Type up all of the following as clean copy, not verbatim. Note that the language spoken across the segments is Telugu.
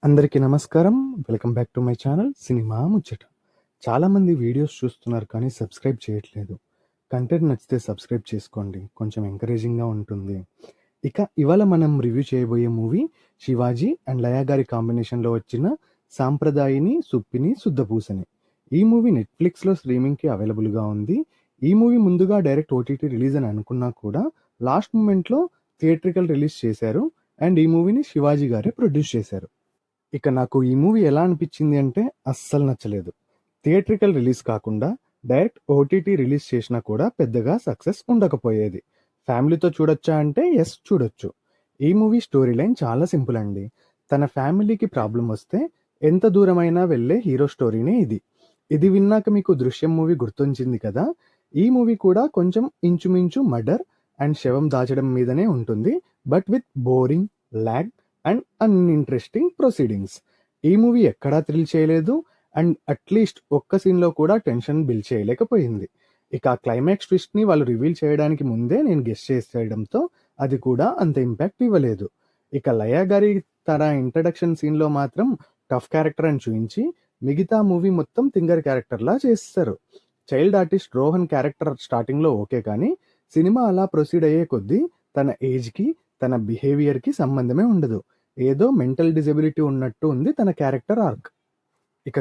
అందరికీ నమస్కారం. Welcome back to my channel cinema ముచ్చట. చాలామంది వీడియోస్ చూస్తున్నారు కానీ సబ్స్క్రైబ్ చేయట్లేదు. కంటెంట్ నచ్చితే సబ్స్క్రైబ్ చేసుకోండి, కొంచెం ఎంకరేజింగ్గా ఉంటుంది. ఇవాళ మనం రివ్యూ చేయబోయే మూవీ శివాజీ అండ్ లయ గారి కాంబినేషన్లో వచ్చిన సాంప్రదాయిని సుప్పిని శుద్ధపూసని. ఈ మూవీ నెట్ఫ్లిక్స్లో స్ట్రీమింగ్కి అవైలబుల్గా ఉంది. ఈ మూవీ ముందుగా డైరెక్ట్ ఓటీటీ రిలీజ్ అని అనుకున్నా కూడా లాస్ట్ మూమెంట్లో థియేట్రికల్ రిలీజ్ చేశారు అండ్ ఈ మూవీని శివాజీ గారే ప్రొడ్యూస్ చేశారు. నాకు ఈ మూవీ ఎలా అనిపించింది అంటే అస్సలు నచ్చలేదు. థియేట్రికల్ రిలీజ్ కాకుండా డైరెక్ట్ ఓటీటీ రిలీజ్ చేసినా కూడా పెద్దగా సక్సెస్ ఉండకపోయేది. ఫ్యామిలీతో చూడొచ్చా అంటే ఎస్, చూడొచ్చు. ఈ మూవీ స్టోరీ లైన్ చాలా సింపుల్ అండి. తన ఫ్యామిలీకి ప్రాబ్లం వస్తే ఎంత దూరమైనా వెళ్ళే హీరో స్టోరీనే ఇది. ఇది విన్నాక మీకు దృశ్యం మూవీ గుర్తొచ్చింది కదా. ఈ మూవీ కూడా కొంచెం ఇంచుమించు మర్డర్ అండ్ శవం దాచడం మీదనే ఉంటుంది, but with boring, lag and uninteresting proceedings. ఈ మూవీ ఎక్కడా థ్రిల్ చేయలేదు అండ్ అట్లీస్ట్ ఒక్క సీన్లో కూడా టెన్షన్ బిల్డ్ చేయలేకపోయింది. ఆ క్లైమాక్స్ ట్విస్ట్ని వాళ్ళు రివీల్ చేయడానికి ముందే నేను గెస్ చేసేయడంతో అది కూడా అంత ఇంపాక్ట్ ఇవ్వలేదు. లయ గారి తన ఇంట్రడక్షన్ సీన్లో మాత్రం టఫ్ క్యారెక్టర్ అని చూపించి మిగతా మూవీ మొత్తం థింగర్ క్యారెక్టర్లా చేస్తారు. చైల్డ్ ఆర్టిస్ట్ రోహన్ క్యారెక్టర్ స్టార్టింగ్లో ఓకే, కానీ సినిమా అలా ప్రొసీడ్ అయ్యే కొద్దీ తన ఏజ్కి తన బిహేవియర్కి సంబంధమే ఉండదు. ఏదో మెంటల్ డిజబిలిటీ ఉన్నట్టు ఉంది తన క్యారెక్టర్ ఆర్క్.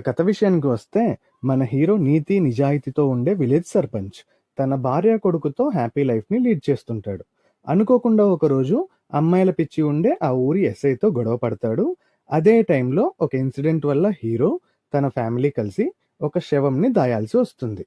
కథ విషయానికి వస్తే మన హీరో నీతి నిజాయితీతో ఉండే విలేజ్ సర్పంచ్. తన భార్య కొడుకుతో హ్యాపీ లైఫ్ని లీడ్ చేస్తుంటాడు. అనుకోకుండా ఒకరోజు అమ్మాయిల పిచ్చి ఉండే ఆ ఊరి ఎస్ఐతో గొడవ పడతాడు. అదే టైంలో ఒక ఇన్సిడెంట్ వల్ల హీరో తన ఫ్యామిలీ కలిసి ఒక శవంని దాయాల్సి వస్తుంది.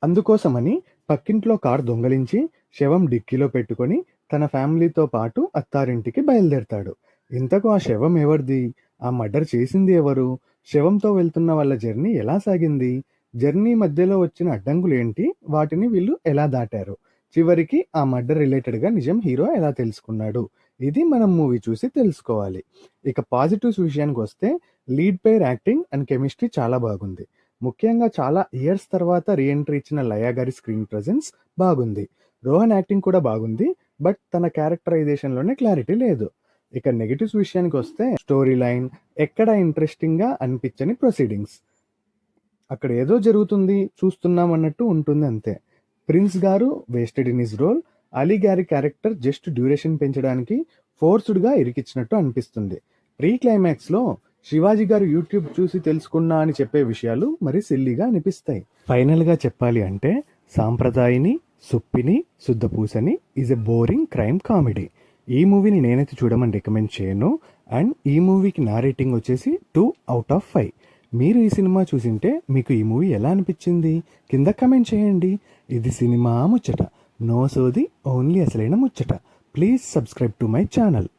అందుకోసమని పక్కింట్లో కార్ దొంగలించి శవం డిక్కీలో పెట్టుకొని తన ఫ్యామిలీతో పాటు అత్తారింటికి బయలుదేరతాడు. ఇంతకు ఆ శవం ఎవరిది? ఆ మర్డర్ చేసింది ఎవరు? శవంతో వెళ్తున్న వాళ్ళ జర్నీ ఎలా సాగింది? జర్నీ మధ్యలో వచ్చిన అడ్డంకులు ఏంటి? వాటిని వీళ్ళు ఎలా దాటారు? చివరికి ఆ మర్డర్ రిలేటెడ్గా నిజం హీరో ఎలా తెలుసుకున్నాడు? ఇది మనం మూవీ చూసి తెలుసుకోవాలి. పాజిటివ్స్ విషయానికి వస్తే lead pair acting and chemistry చాలా బాగుంది. ముఖ్యంగా చాలా ఇయర్స్ తర్వాత రీఎంట్రీ ఇచ్చిన లయ గారి స్క్రీన్ ప్రెజెన్స్ బాగుంది. రోహన్ యాక్టింగ్ కూడా బాగుంది, బట్ తన క్యారెక్టరైజేషన్లోనే క్లారిటీ లేదు. నెగటివ్స్ విషయానికి వస్తే స్టోరీ లైన్ ఎక్కడ ఇంట్రెస్టింగ్గా అనిపించని ప్రొసీడింగ్స్. అక్కడ ఏదో జరుగుతుంది, చూస్తున్నాం అన్నట్టు ఉంటుంది అంతే. Prince garu wasted in his role. Ali గారి క్యారెక్టర్ జస్ట్ డ్యూరేషన్ పెంచడానికి ఫోర్స్డ్గా ఇరికిచ్చినట్టు అనిపిస్తుంది. ప్రీ క్లైమాక్స్లో శివాజీ గారు యూట్యూబ్ చూసి తెలుసుకున్నా అని చెప్పే విషయాలు మరి సిల్లీగా అనిపిస్తాయి. ఫైనల్గా చెప్పాలి అంటే Sampradayini Suppini Suddhapoosani is a boring crime comedy. ఈ మూవీని నేనైతే చూడమని రికమెండ్ చేయను. అండ్ ఈ మూవీకి నా రేటింగ్ వచ్చేసి 2/5. మీరు ఈ సినిమా చూసింటే మీకు ఈ మూవీ ఎలా అనిపించింది కింద కమెంట్ చేయండి. ఇది సినిమా ముచ్చట, నో సోది, ఓన్లీ అసలైన ముచ్చట. Please subscribe to my channel.